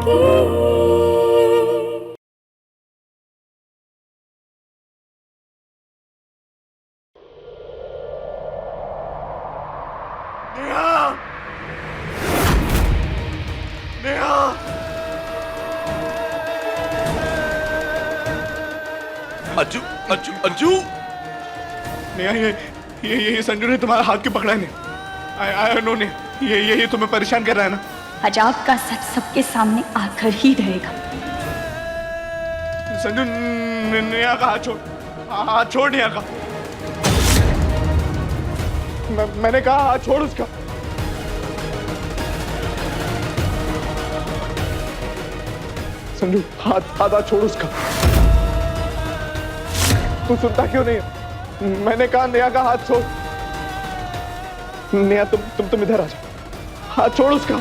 नेहा! नेहा! अंजू, अंजू, अंजू! नेहा, ये संजू ने तुम्हारा हाथ क्यों पकड़ा है? आई नो ने ये तुम्हें परेशान कर रहा है ना? आज आपका सच सबके सामने आकर ही रहेगा। संजू, नेहा का हाथ छोड़ नेहा का। मैंने कहा हाथ छोड़ उसका। संजू, हाथ छोड़ उसका। तू सुनता क्यों नहीं? मैंने कहा नेहा का हाथ छोड़। नेहा, तुम इधर आ जाओ। हाथ छोड़ उसका।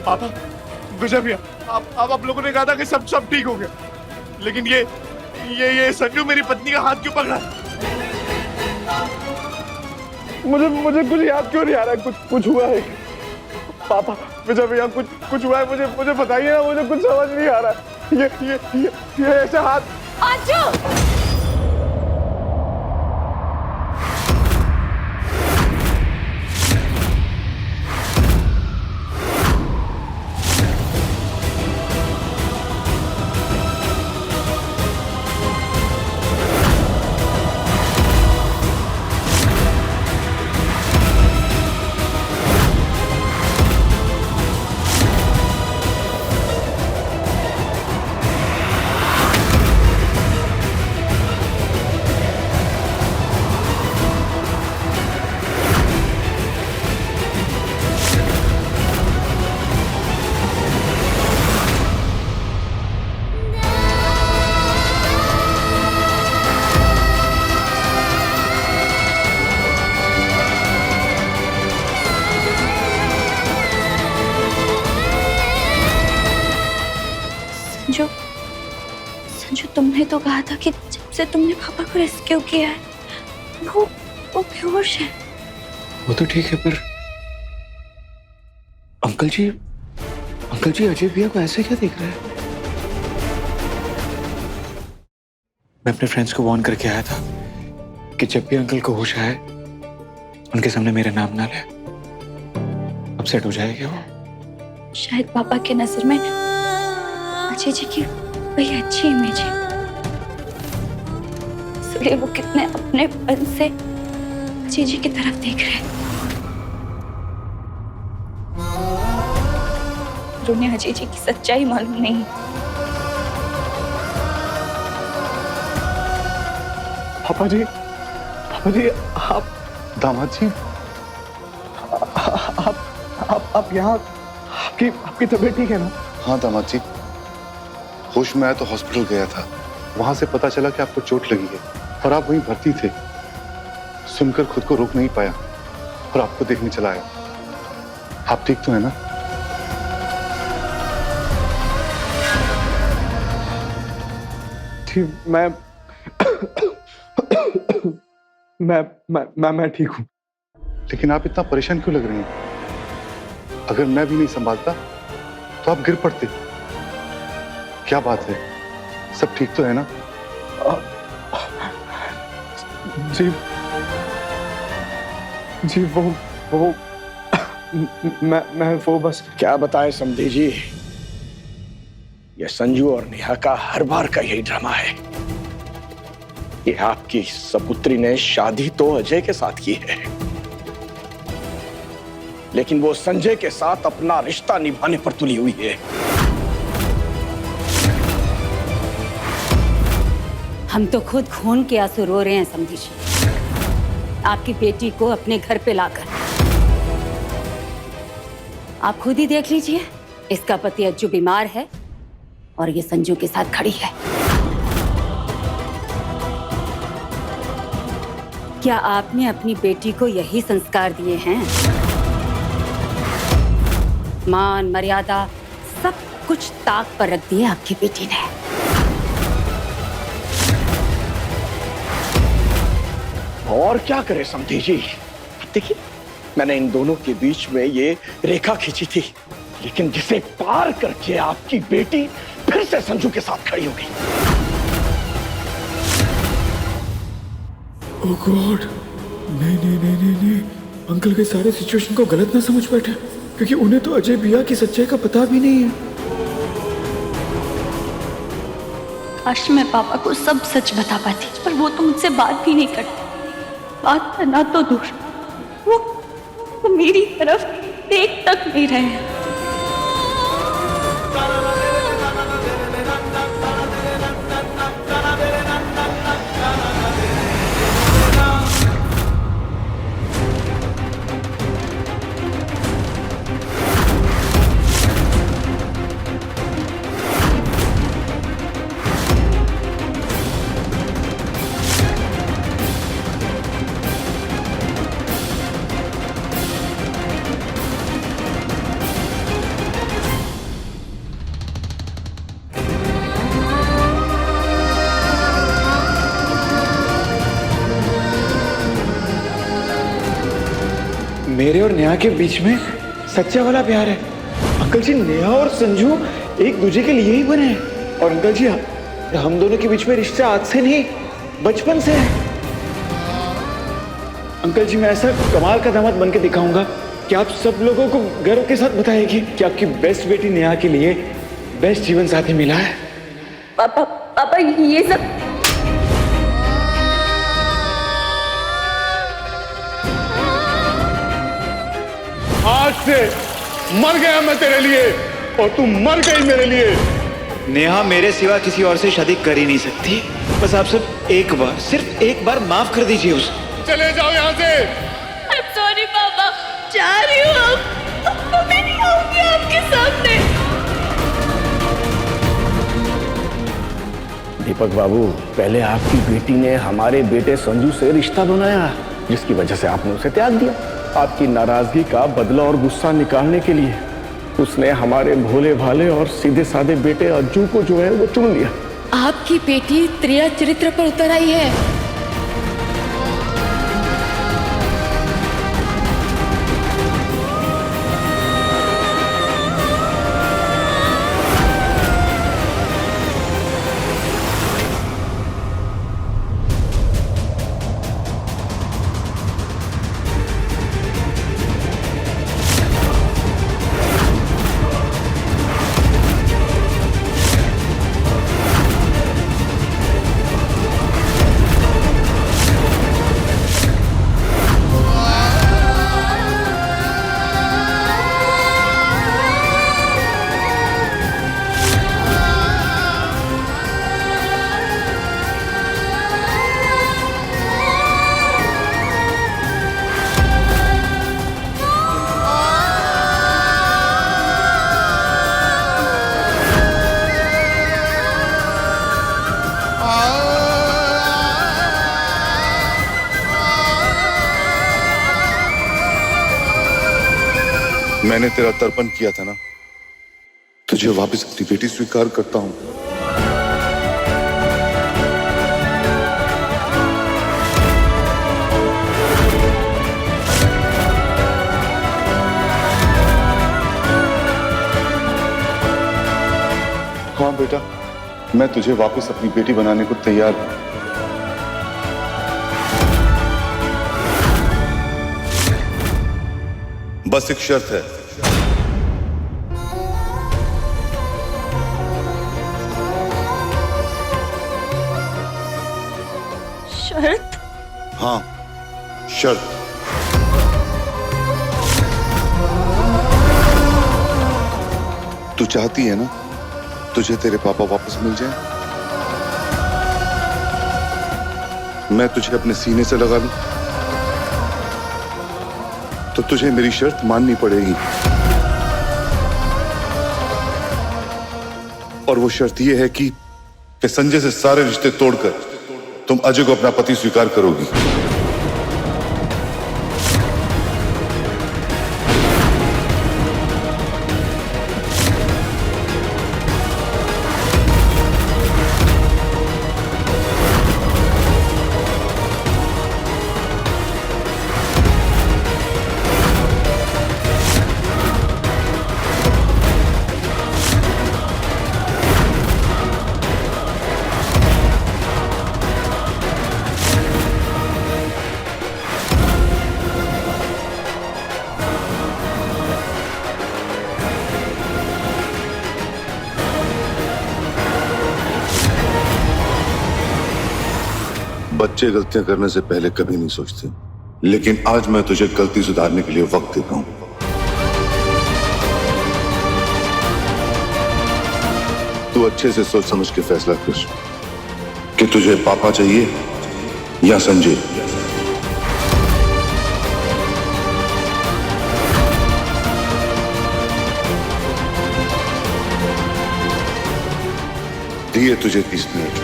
पापा, विजय भैया, आप लोगों ने कहा था कि सब ठीक हो गया, लेकिन ये संजू मेरी पत्नी का हाथ क्यों पकड़ा? मुझे कुछ याद क्यों नहीं आ रहा? कुछ हुआ है पापा? विजय भैया, कुछ हुआ है? मुझे बताइए ना, मुझे कुछ समझ नहीं आ रहा। ये ऐसे हाथ। आजू! संजू, तुमने तो कहा था कि जब से तुमने पापा को रेस्क्यू किया है वो बेहोश है। वो तो ठीक है, पर अंकल जी अजय भैया को ऐसे क्या देख रहे हैं? मैं अपने फ्रेंड्स को वार्न करके आया था कि जब भी अंकल को होश आए उनके सामने मेरा नाम ना ले। अपसेट हो जाएगा वो। शायद पापा के नजर में अजय जी की वही अच्छी इमेज है, इसलिए वो कितने अपनेपन से अजय जी की तरफ देख रहे हैं। उन्हें अजय जी की सच्चाई मालूम नहीं। पापा जी, आप दामाद जी, आप यहाँ, आपकी तबीयत ठीक है ना? हाँ दामाद जी, होश में आया तो हॉस्पिटल गया था। वहां से पता चला कि आपको चोट लगी है और आप वहीं भर्ती थे। सुनकर खुद को रोक नहीं पाया और आपको देखने चला आया। आप ठीक तो है ना? जी, मैं ठीक हूँ। लेकिन आप इतना परेशान क्यों लग रहे हैं? अगर मैं भी नहीं संभालता तो आप गिर पड़ते। क्या बात है, सब ठीक तो है ना? जी वो मैं वो बस। क्या बताएं समधी जी, ये संजू और नेहा का हर बार का यही ड्रामा है। ये आपकी सपुत्री ने शादी तो अजय के साथ की है, लेकिन वो संजय के साथ अपना रिश्ता निभाने पर तुली हुई है। हम तो खुद खून के आंसू रो रहे हैं समधी जी, आपकी बेटी को अपने घर पे लाकर। आप खुद ही देख लीजिए, इसका पति अज्जू बीमार है और ये संजू के साथ खड़ी है। क्या आपने अपनी बेटी को यही संस्कार दिए हैं? मान मर्यादा सब कुछ ताक पर रख दिए आपकी बेटी ने। और क्या करे समधी जी, देखिए मैंने इन दोनों के बीच में ये रेखा खींची थी, लेकिन जिसे पार करके आपकी बेटी फिर से संजू के साथ खड़ी हो गई। ओह गॉड, नहीं नहीं नहीं नहीं नहीं, अंकल के सारे सिचुएशन को गलत ना समझ बैठे, क्योंकि उन्हें तो अजय भैया की सच्चाई का पता भी नहीं है। काश मैं पापा को सब सच बता पाती, पर वो तो मुझसे बात भी नहीं करते। बात करना तो दूर, वो मेरी तरफ देख तक नहीं रहे हैं। मेरे और नेहा के बीच में सच्चा वाला प्यार है। अंकल जी, नेहा और संजू एक दूसरे के लिए ही बने हैं। और अंकल जी, हम दोनों के बीच में रिश्ता आज से नहीं, बचपन से है। अंकल जी, मैं ऐसा कमाल का दामाद बन के दिखाऊंगा कि आप सब लोगों को गर्व के साथ बताएगी कि आपकी बेस्ट बेटी नेहा के लिए बेस्ट जीवन साथी मिला है। पापा ये सब आज से मर गया मैं तेरे लिए और तू मर गई मेरे लिए। नेहा मेरे सिवा किसी और से शादी कर ही नहीं सकती। बस आप सब एक बार, सिर्फ एक बार माफ कर दीजिए उसे। चले जाओ यहाँ से। I'm sorry पापा, जा रही हूँ अब मैं नहीं आऊंगी आपके सामने। दीपक बाबू, पहले आपकी बेटी ने हमारे बेटे संजू से रिश्ता बनाया, जिसकी वजह से आपने उसे त्याग दिया। आपकी नाराजगी का बदला और गुस्सा निकालने के लिए उसने हमारे भोले भाले और सीधे साधे बेटे अज्जू को जो है वो चुन लिया। आपकी बेटी त्रिया चरित्र पर उतर आई है। मैंने तेरा तर्पण किया था ना, तुझे वापस अपनी बेटी स्वीकार करता हूं। हाँ बेटा, मैं तुझे वापस अपनी बेटी बनाने को तैयार हूं। बस एक शर्त है। शर्त? हाँ, शर्त। तू चाहती है ना तुझे तेरे पापा वापस मिल जाए? मैं तुझे अपने सीने से लगा लूं तो तुझे मेरी शर्त माननी पड़ेगी। और वो शर्त ये है कि संजय से सारे रिश्ते तोड़कर तुम अजय को अपना पति स्वीकार करोगी। बच्चे गलतियां करने से पहले कभी नहीं सोचते, लेकिन आज मैं तुझे गलती सुधारने के लिए वक्त देता हूं। तू अच्छे से सोच समझ के फैसला कर कि तुझे पापा चाहिए या संजय। दिए तुझे 30 मिनट।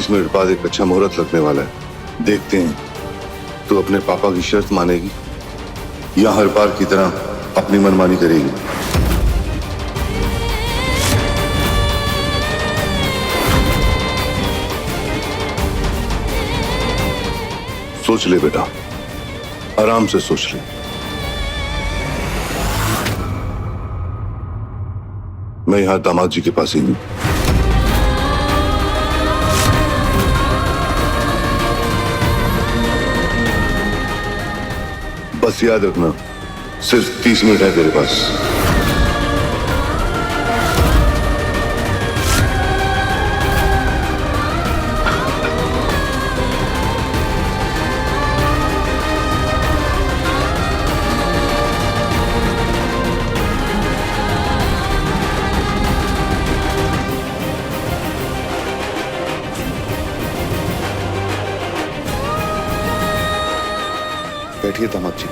मिनट बाद एक अच्छा मुहूर्त लगने वाला है। देखते हैं तू अपने पापा की शर्त मानेगी या हर बार की तरह अपनी मनमानी करेगी। सोच ले बेटा, आराम से सोच ले। मैं यहां दामाद जी के पास ही हूं। बस याद रखना, सिर्फ 30 मिनट है तेरे पास। बैठिए दामाद जी।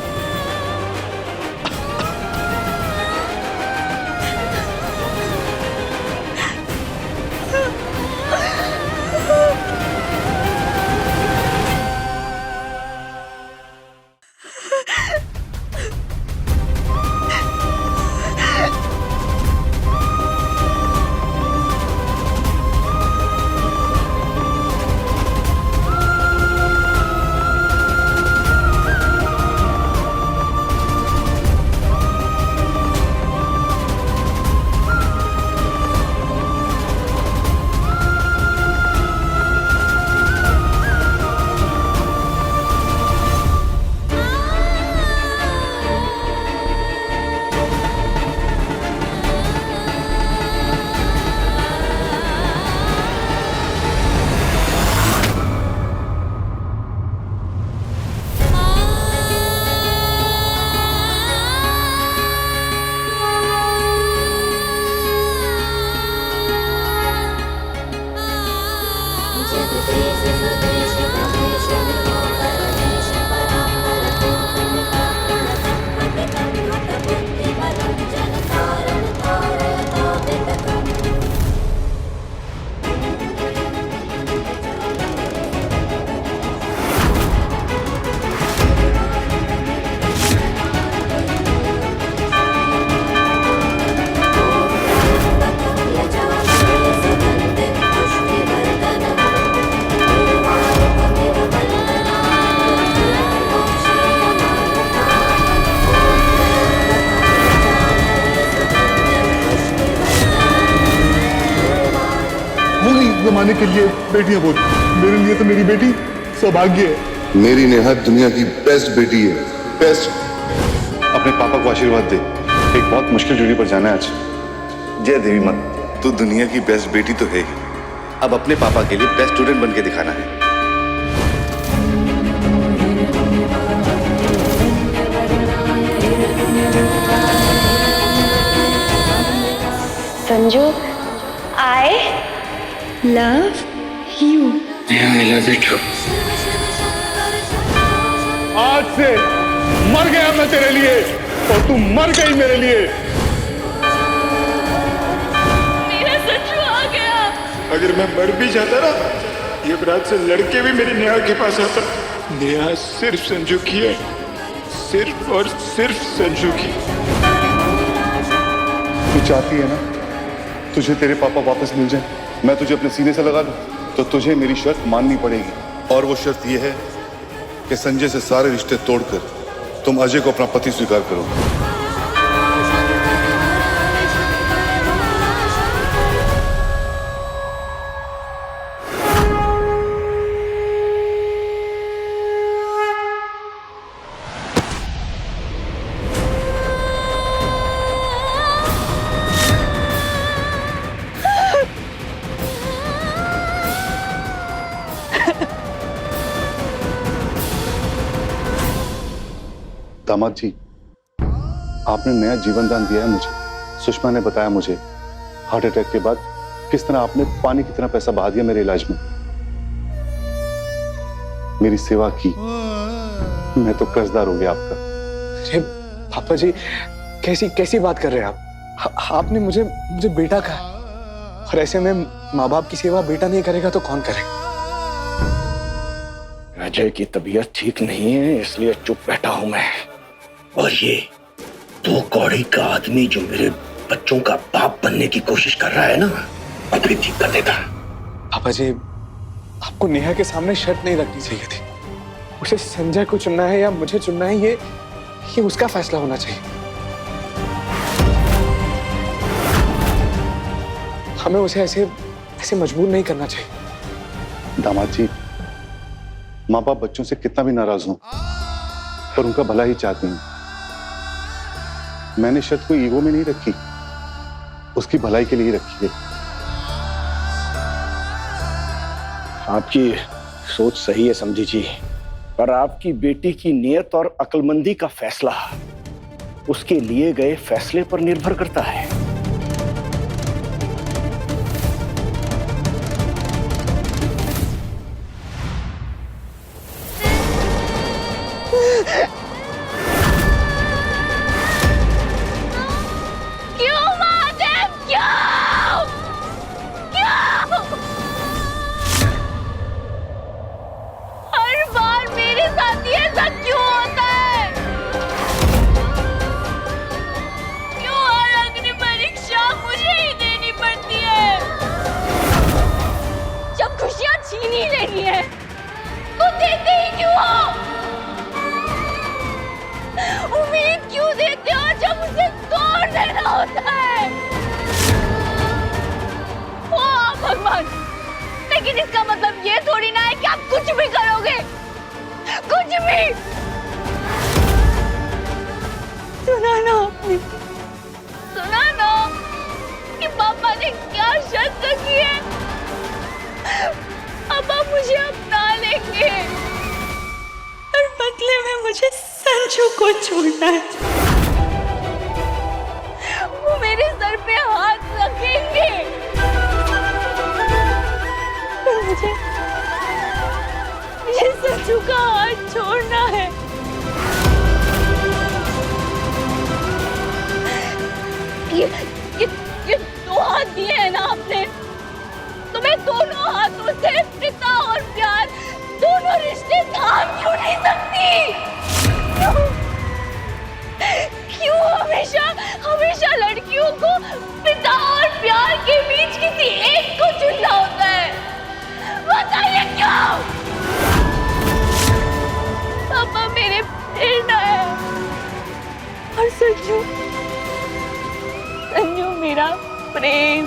जमाने के लिए बेटियां बोल, मेरे लिए तो मेरी बेटी सौभाग्य है। मेरी नेहा दुनिया की बेस्ट बेटी है, बेस्ट। अपने पापा को आशीर्वाद दे, एक बहुत मुश्किल ड्यूटी पर जाना है आज। जय देवी मां, तू दुनिया की बेस्ट बेटी तो है ही, अब अपने पापा के लिए बेस्ट स्टूडेंट बन के दिखाना है। Sanju, I love you. I love you too. आज से मर गया मैं तेरे लिए और तू मर गई मेरे लिए। मेरा संजू आ गया। अगर मैं मर भी जाता ना, ये रात से लड़के भी मेरी नेहा के पास आता। नेहा सिर्फ संजू की है, सिर्फ और सिर्फ संजू की। तू चाहती है ना तुझे तेरे पापा वापस मिल जाए, मैं तुझे अपने सीने से लगा दूं, तो तुझे मेरी शर्त माननी पड़ेगी। और वो शर्त यह है कि संजय से सारे रिश्ते तोड़कर तुम अजय को अपना पति स्वीकार करो। दामाद जी, आपने नया जीवन दान दिया है मुझे। सुषमा ने बताया मुझे हार्ट अटैक के बाद किस तरह आपने पानी की तरह पैसा बहा दिया मेरे इलाज में, मेरी सेवा की। मैं तो कर्जदार हो गया आपका। अरे पापा जी, कैसी कैसी बात कर रहे हैं आप? आपने मुझे बेटा कहा, और ऐसे में माँ बाप की सेवा बेटा नहीं करेगा तो कौन करेगा? अजय की तबीयत ठीक नहीं है, इसलिए चुप बैठा हूं मैं। और ये दो कौड़ी का आदमी जो मेरे बच्चों का बाप बनने की कोशिश कर रहा है ना, अभी ठीक कर देगा। पापा जी, आपको नेहा के सामने शर्त नहीं रखनी चाहिए थी। उसे संजय को चुनना है या मुझे चुनना है, ये उसका फैसला होना चाहिए। हमें उसे ऐसे मजबूर नहीं करना चाहिए। दामाद जी, माँ बाप बच्चों से कितना भी नाराज हो पर उनका भला ही चाहते हैं। मैंने शर्त कोई ईगो में नहीं रखी, उसकी भलाई के लिए रखी है। आपकी सोच सही है समझी जी, पर आपकी बेटी की नियत और अक्लमंदी का फैसला उसके लिए गए फैसले पर निर्भर करता है। क्यों महादेव, क्यों? क्यों? हर बार मेरे साथ ये सब क्यों होता है? क्यों हर अग्नि परीक्षा मुझे ही देनी पड़ती है? जब खुशियां छीन ही लेनी है तो देते ही क्यों हो? उम्मीद क्यों देते हो जब उसे तोड़ देना होता है? ओ भगवान, लेकिन इसका मतलब ये थोड़ी ना है कि आप कुछ भी करोगे, कुछ भी। सुना ना आपने, सुना ना कि पापा ने क्या शर्त रखी है? अब आप मुझे अपना लेंगे और बदले में मुझे संजू को छोड़ना है। वो मेरे सर पे हाथ रखेंगे तो मुझे संजू का हाथ छोड़ना है। ये दो हाथ दिए हैं ना आपने, तो मैं दोनों हाथों से पिता और प्यार दोनों रिश्ते थाम क्यों नहीं सकती? क्यों हमेशा लड़कियों को पिता और प्यार के बीच किसी एक को चुनना होता है? बताइए क्यों? पापा मेरे प्रेरणा है और संजू मेरा प्रेम।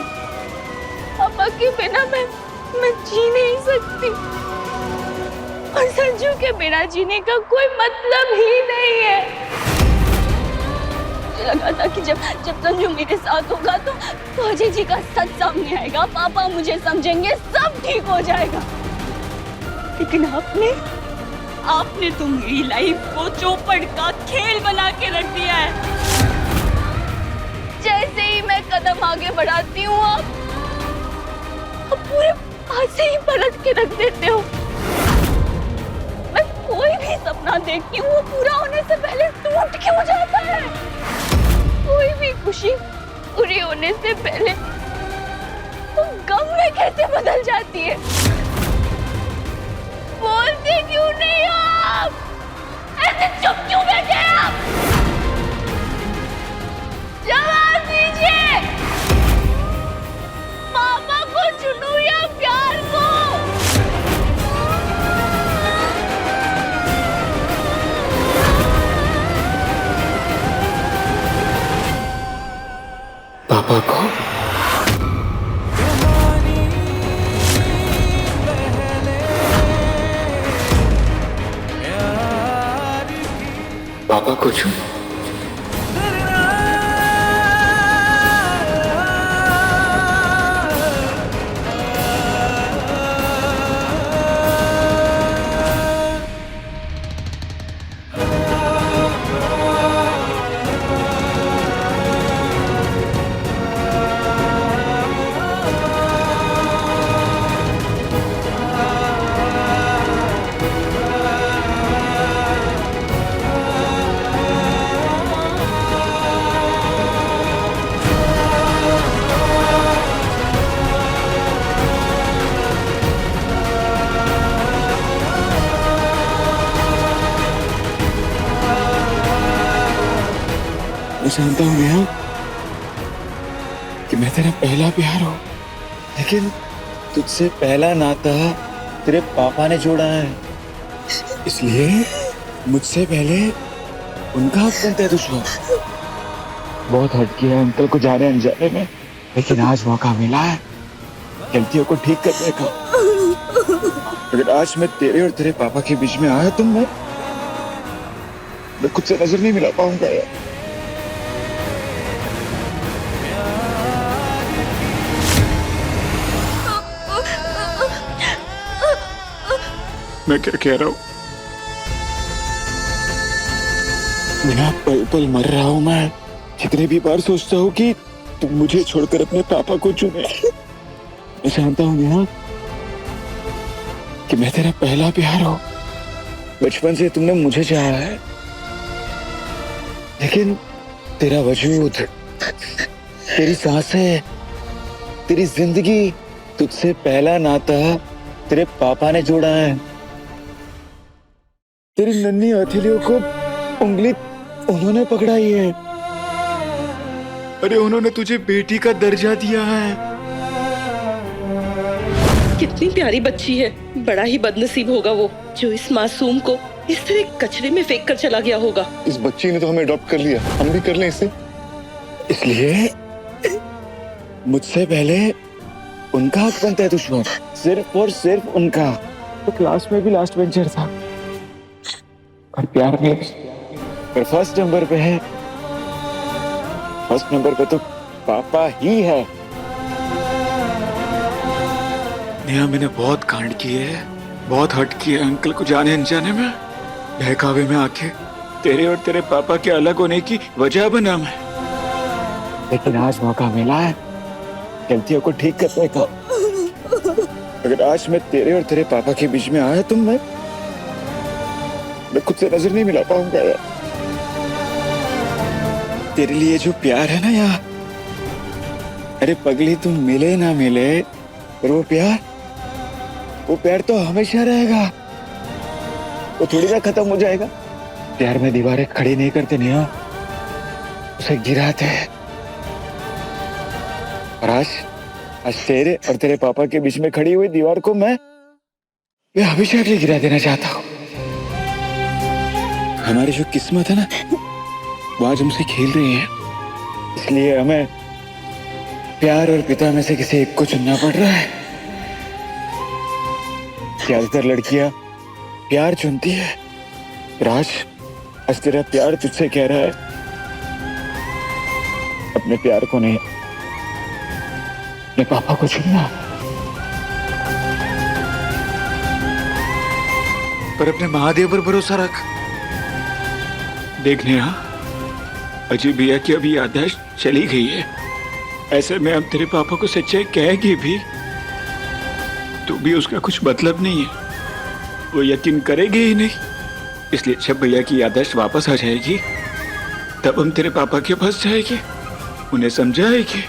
पापा के बिना मैं जी नहीं सकती और संजू के बिना जीने का कोई मतलब ही नहीं है। मुझे लगा था कि जब संजू मेरे साथ होगा तो अजय जी का सच सामने आएगा, पापा मुझे समझेंगे, सब ठीक हो जाएगा। लेकिन आपने तो मेरी लाइफ को चौपड़ का खेल बना के रख दिया है। जैसे ही मैं कदम आगे बढ़ाती हूँ आप पूरे हाथ से ही पलट के रख देते हो। मैं कोई भी सपना देखती हूँ वो पूरा होने से पहले टूट क्यों जाता है? कोई भी खुशी पूरी होने से पहले वो गम में कैसे बदल जाती है? बोलते क्यों नहीं आप? ऐसे चुप क्यों बैठे हैं आप? जवाब दीजिए, पापा को चुनूं या प्यार को? पापा को? पापा को चुन? मैं जानता हूँ नेहा कि मैं तेरा पहला प्यार हूँ, लेकिन तुझसे पहला नाता तेरे पापा ने जोड़ा है, इसलिए मुझसे पहले उनका हक बनता है तुझको। बहुत हट किया अंकल को जाने अनजाने में, लेकिन आज मौका मिला है गलतियों को ठीक करने का। अगर आज मैं तेरे और तेरे पापा के बीच में आया तो मैं खुद से नजर नहीं मिला पाऊंगा यार। मैं क्या कह रहा हूँ? मैं पल पल मर रहा हूँ। मैं कितने भी बार सोचता हूँ कि तुम मुझे छोड़कर अपने पापा को चुने। मैं जानता हूँ नेहा कि मैं तेरा पहला प्यार हूँ। बचपन से तुमने मुझे चाहा है, लेकिन तेरा वजूद, तेरी सांसें, तेरी जिंदगी, तुझसे पहला नाता तेरे पापा ने जोड़ा है। तेरी नन्ही हथेलियों को उंगली उन्होंने पकड़ाई है। अरे उन्होंने तुझे बेटी का दर्जा दिया है। कितनी प्यारी बच्ची है। बड़ा ही बदनसीब होगा वो जो इस मासूम को इस तरह कचरे में फेंक कर चला गया होगा। इस बच्ची ने तो हमें अडॉप्ट कर लिया, हम भी कर लें इसे। इसलिए मुझसे पहले उनका हक बनता है तुझको, सिर्फ और सिर्फ उनका। तो क्लास में भी लास्ट बेंचर था और प्यार में पर फर्स्ट नंबर पे है। फर्स्ट नंबर पे तो पापा ही है। नेहा मैंने बहुत कांड किए हैं, बहुत हट किए अंकल को जाने अनजाने में। बहकावे में आके तेरे और तेरे पापा के अलग होने की वजह बना मैं, लेकिन आज मौका मिला है गलतियों को ठीक करने का। अगर आज मैं तेरे और तेरे पापा के बीच में आया तो मैं खुद से नजर नहीं मिला पाऊंगा यार। तेरे लिए जो प्यार है ना यार, अरे पगली तुम मिले ना मिले पर वो प्यार तो हमेशा रहेगा। वो थोड़ी ना खत्म हो जाएगा। प्यार में दीवारें खड़ी नहीं करते नेहा, उसे गिराते हैं। और आज तेरे और तेरे पापा के बीच में खड़ी हुई दीवार को मैं हमेशा के लिए गिरा देना चाहता हूँ। हमारी जो किस्मत है ना वो आज हमसे खेल रही है, इसलिए हमें प्यार और पिता में से किसी एक को चुनना पड़ रहा है। ज्यादातर लड़कियां प्यार चुनती है, आज तेरा प्यार तुझसे कह रहा है अपने प्यार को नहीं, अपने पापा को चुनना। पर अपने महादेव पर भरोसा रख। देखने अजय भैया की अभी याददाश्त चली गई है, ऐसे में अब तेरे पापा को सच्चाई कहेगी भी तो भी उसका कुछ मतलब नहीं है। वो यकीन करेगी ही नहीं। इसलिए जब भैया की याददाश्त वापस आ जाएगी तब हम तेरे पापा के पास जाएंगे, उन्हें समझाएंगे,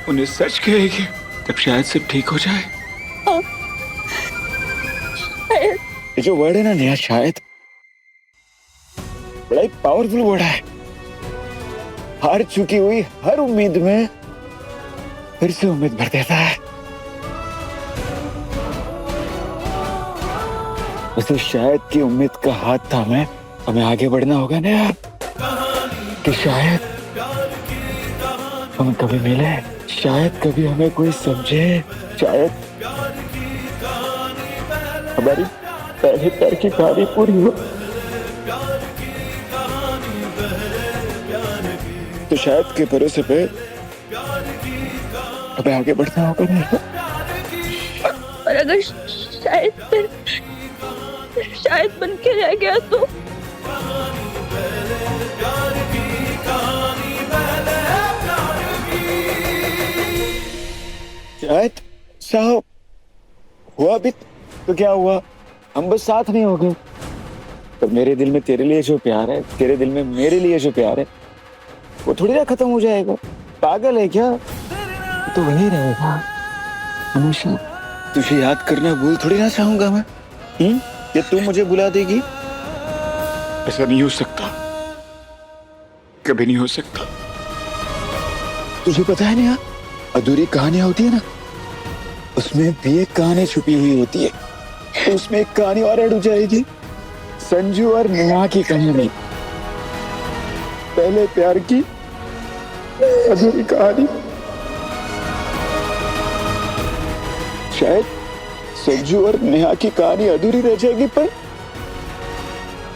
उन्हें सच कहेंगे, तब शायद सब ठीक हो जाए। ये जो वर्ड है ना नेहा, शायद, बड़ा ही पावरफुल वर्ड है। हार चुकी हुई हर उम्मीद में फिर से उम्मीद भर देता है। उसे शायद की उम्मीद का हाथ थामे हमें आगे बढ़ना होगा ना, कि शायद हम कभी मिले, शायद कभी हमें कोई समझे, शायद हमारी पहले प्यार की कहानी पूरी हो। तो शायद के भरोसे पे हमें आगे बढ़ना होगा ना। और अगर शायद बन के रह गया तो शायद साहब हुआ भी तो क्या हुआ, हम बस साथ नहीं हो गए। तो मेरे दिल में तेरे लिए जो प्यार है, तेरे दिल में मेरे लिए जो प्यार है, वो थोड़ी ना खत्म हो जाएगा। पागल है क्या? तो वही रहेगा हमेशा। तुझे याद करना भूल थोड़ी ना चाहूंगा मैं, या तू मुझे बुला देगी? ऐसा नहीं हो सकता, कभी नहीं हो सकता। तुझे पता है ना, अधूरी कहानियां होती है ना, उसमें भी एक कहानी छुपी हुई होती है। तो उसमें एक कहानी और ऐड हो जाएगी, संजू और नेहा की कहानी, पहले प्यार की अधूरी कहानी। शायद संजू और नेहा की कहानी अधूरी रह जाएगी, पर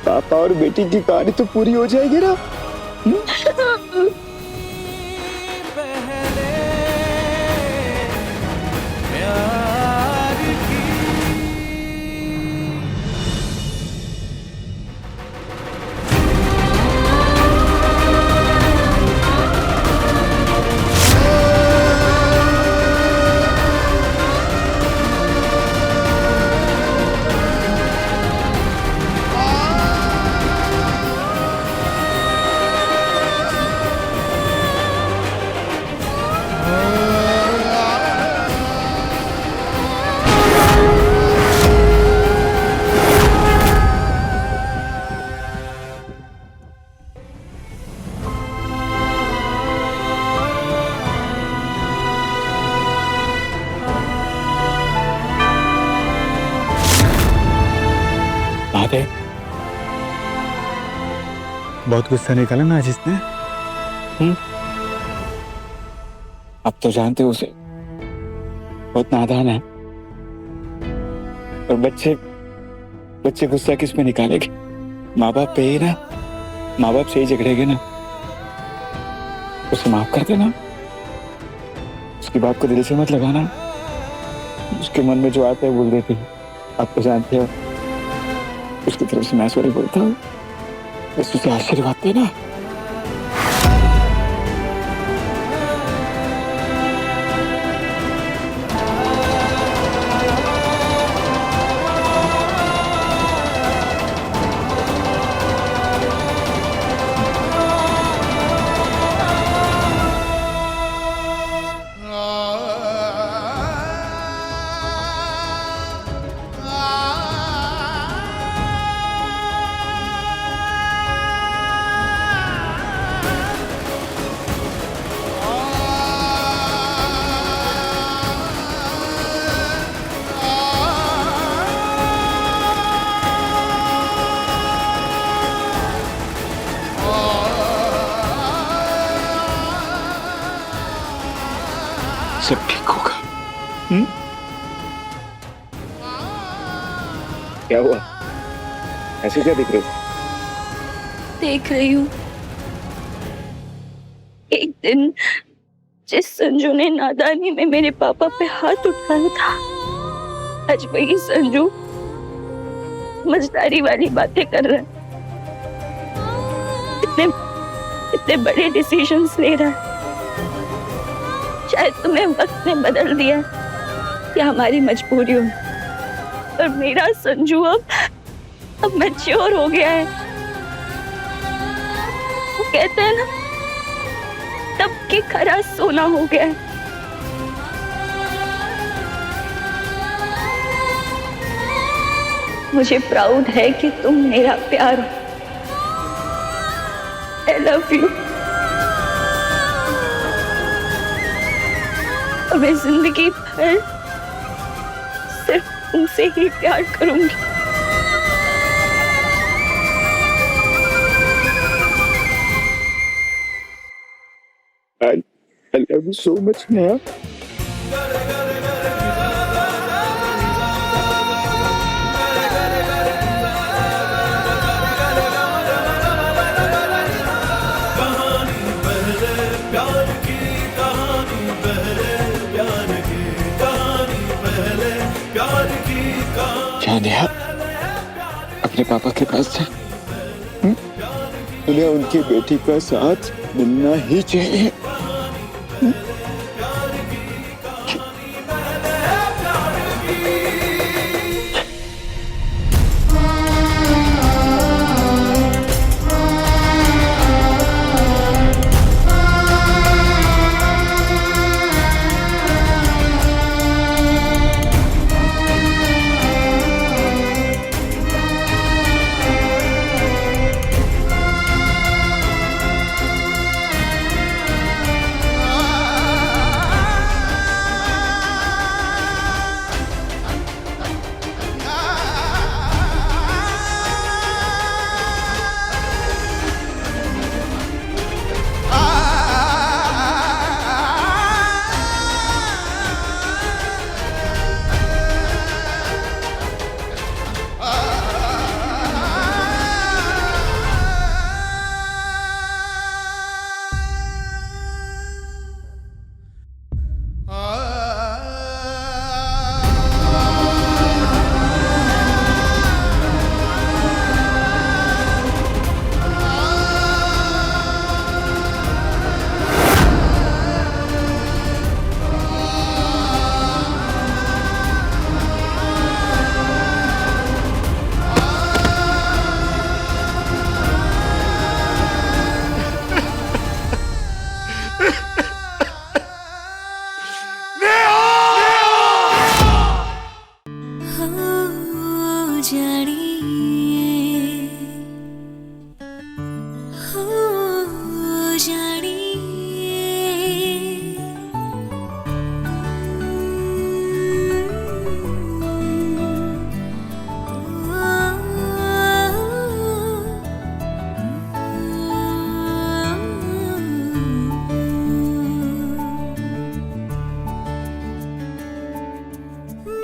पापा और बेटी की कहानी तो पूरी हो जाएगी ना। बहुत गुस्सा निकाला ना आज इसने। अब तो जानते हो उसे बहुत नादान है, और बच्चे गुस्सा किस पे निकालेंगे? माँ बाप पे ही ना, माँ बाप से ही झगड़ेंगे ना। उसे माफ कर देना, उसकी बात को दिल से मत लगाना, उसके मन में जो आता है बोल देती है। आप तो जानते हो उसकी तरफ से मैं सॉरी बोलता हूँ, बस उसे आशीर्वाद देना। सब ठीक होगा। क्या हुआ? ऐसे क्या दिख रहे हो? देख रही हूँ एक दिन जिस संजू ने नादानी में मेरे पापा पे हाथ उठाया था, आज वही संजू समझदारी वाली बातें कर रहा है, इतने बड़े डिसीजंस ले रहा है। शायद तुम्हें वक्त ने बदल दिया या हमारी मजबूरियों में, और मेरा संजू अब अब मैच्योर हो गया है। वो कहते हैं ना, तब के खरा सोना हो गया है। मुझे प्राउड है कि तुम मेरा प्यार हो। I love you। मैं जिंदगी भर सिर्फ तुमसे ही प्यार करूंगी। I love you so much, Neha. क्या नेहा अपने पापा के पास जा, उन्हें उनकी बेटी का साथ मिलना ही चाहिए।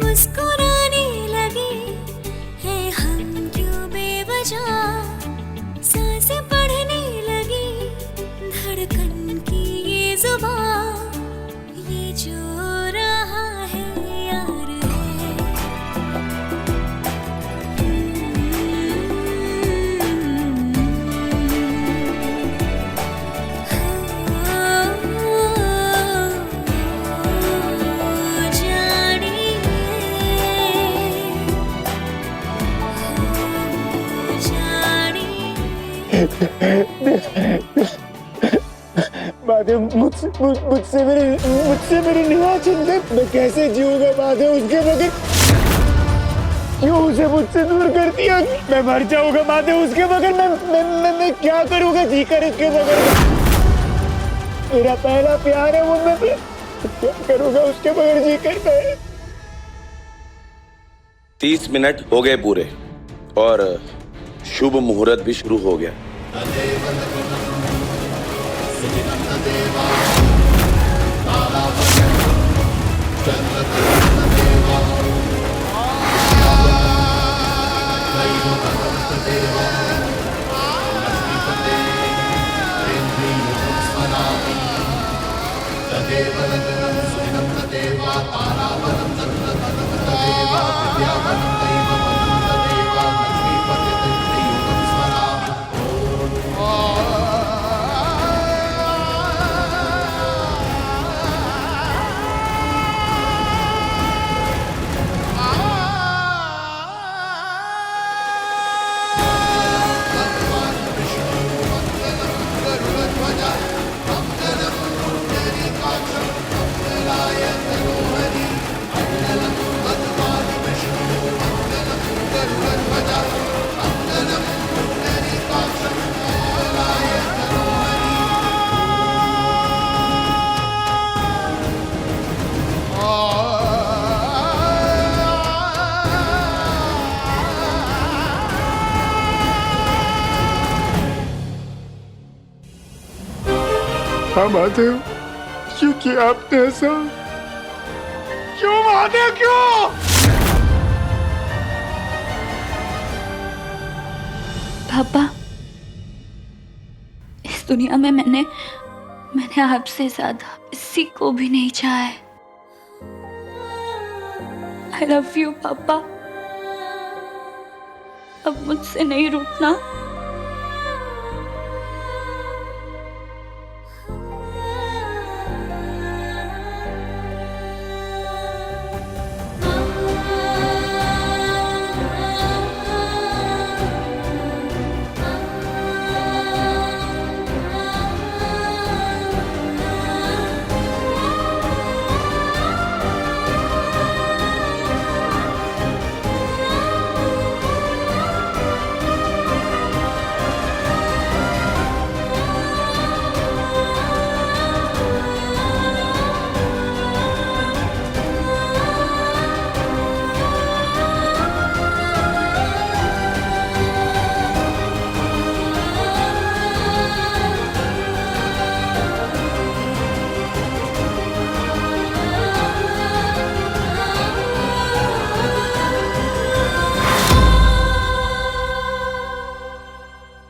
मुस्कुराने लगे हैं हम क्यों बेवजह, सांसें बढ़ने लगी धड़कन की ये जुबान, ये जो रहा है यार माधव मुझसे मेरी निगाह छीन गई। मैं कैसे जीऊंगा माधव उसके बगैर? क्यों उसे मुझसे दूर कर दिया? मैं मर जाऊंगा माधव उसके बगैर। मैं क्या करूंगा जीकर उसके बगैर? मेरा पहला प्यार है वो, मैं क्या करूंगा उसके बगैर जीकर? मैं 30 मिनट हो गए पूरे और शुभ मुहूर्त भी शुरू हो गया। हाँ महादेव, क्यों किया आपने ऐसा? क्यों महादेव, क्यों? पापा, इस दुनिया में मैंने आपसे ज्यादा किसी को भी नहीं चाहा है। I love you पापा। अब मुझसे नहीं रूठना।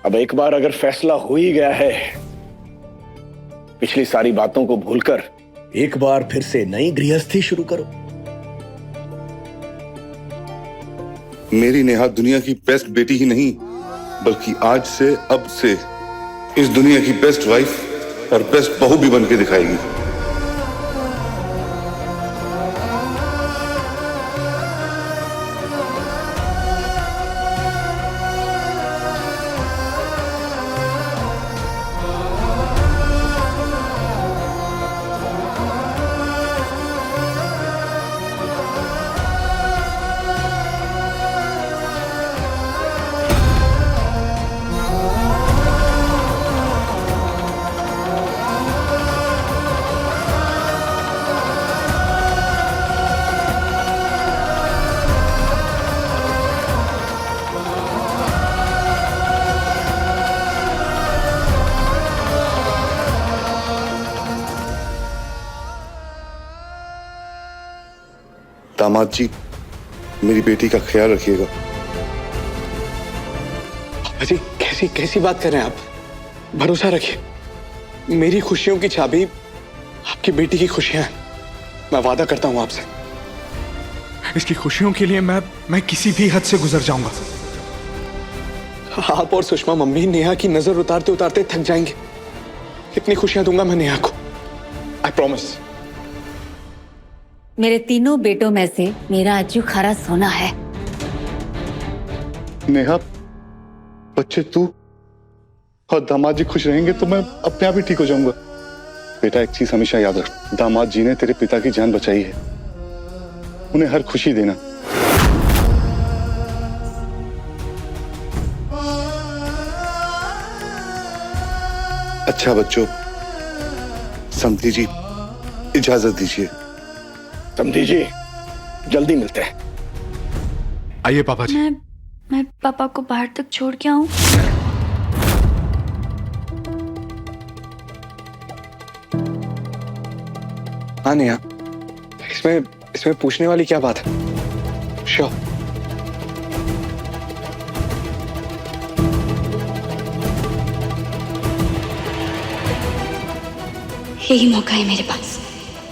अब एक बार अगर फैसला हो ही गया है, पिछली सारी बातों को भूलकर एक बार फिर से नई गृहस्थी शुरू करो। मेरी नेहा दुनिया की बेस्ट बेटी ही नहीं, बल्कि आज से अब से इस दुनिया की बेस्ट वाइफ और बेस्ट बहू भी बन के दिखाएगी। दामाद जी, मेरी बेटी का ख्याल रखिएगा। पापा जी, कैसी कैसी बात कर रहे हैं आप? भरोसा रखिए, मेरी खुशियों की चाबी आपकी बेटी की खुशियां हैं। मैं वादा करता हूं आपसे, इसकी खुशियों के लिए मैं किसी भी हद से गुजर जाऊंगा। आप और सुषमा मम्मी नेहा की नजर उतारते उतारते थक जाएंगे। इतनी खुशियां दूंगा मैं नेहा को, आई प्रॉमिस। मेरे तीनों बेटों में से मेरा अज्जू खरा सोना है। नेहा, बच्चे तू और दामाद जी खुश रहेंगे तो मैं अपने आप ही ठीक हो जाऊंगा। बेटा, एक चीज हमेशा याद रख, दामाद जी ने तेरे पिता की जान बचाई है। उन्हें हर खुशी देना। अच्छा बच्चों, समधी जी इजाजत दीजिए। समधी जी, जल्दी मिलते हैं। आइए पापा जी। मैं पापा को बाहर तक छोड़ के आऊं? हाँ नेहा, इसमें पूछने वाली क्या बात है? श्योर। यही मौका है मेरे पास।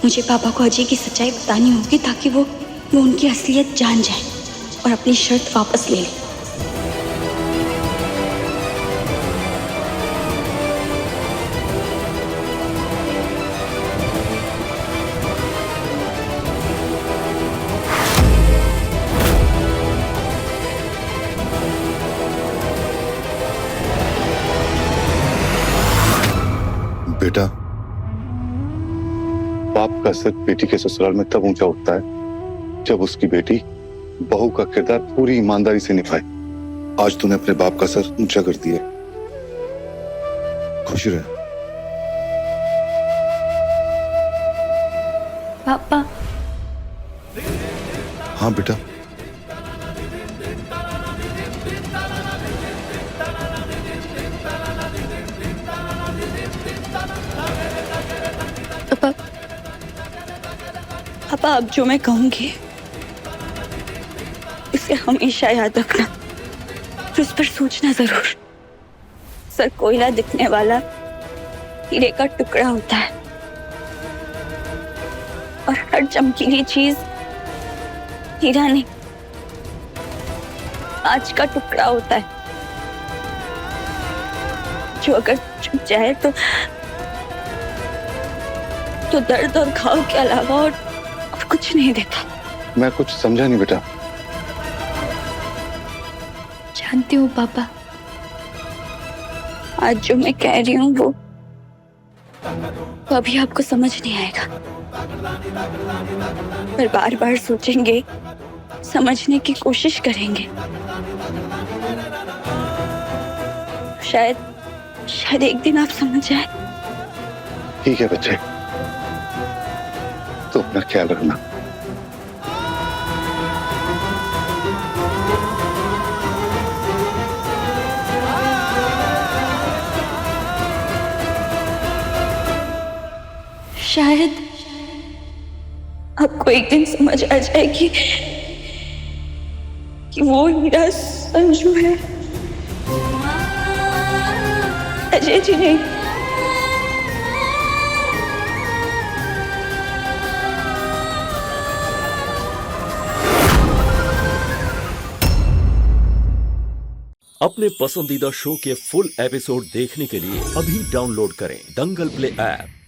मुझे पापा को अजय की सच्चाई बतानी होगी ताकि वो उनकी असलियत जान जाए और अपनी शर्त वापस ले ले। बेटा, बाप का सर बेटी के ससुराल में तब ऊंचा उठता है जब उसकी बेटी बहू का किरदार पूरी ईमानदारी से निभाए। आज तूने अपने बाप का सर ऊंचा कर दिया। खुश रहे। पापा। हाँ बेटा। पापा अब जो मैं कहूंगी उसे हमेशा याद रखना, फिर उस पर सोचना जरूर। सर कोयला दिखने वाला हीरे का टुकड़ा होता है और हर चमकीली चीज हीरा नहीं, कांच का टुकड़ा होता है जो अगर छुप जाए तो दर्द और घाव के अलावा और कुछ नहीं देता। मैं कुछ समझा नहीं बेटा। जानती हूँ पापा, आज जो मैं कह रही हूँ वो अभी आपको समझ नहीं आएगा, पर बार बार सोचेंगे, समझने की कोशिश करेंगे, शायद एक दिन आप समझ जाए। ठीक है बच्चे, तो अपना ख्याल रखना। शायद आपको एक दिन समझ आ जाएगी कि वो हीरा संजू है, अजय जी नहीं। अपने पसंदीदा शो के फुल एपिसोड देखने के लिए अभी डाउनलोड करें दंगल प्ले ऐप।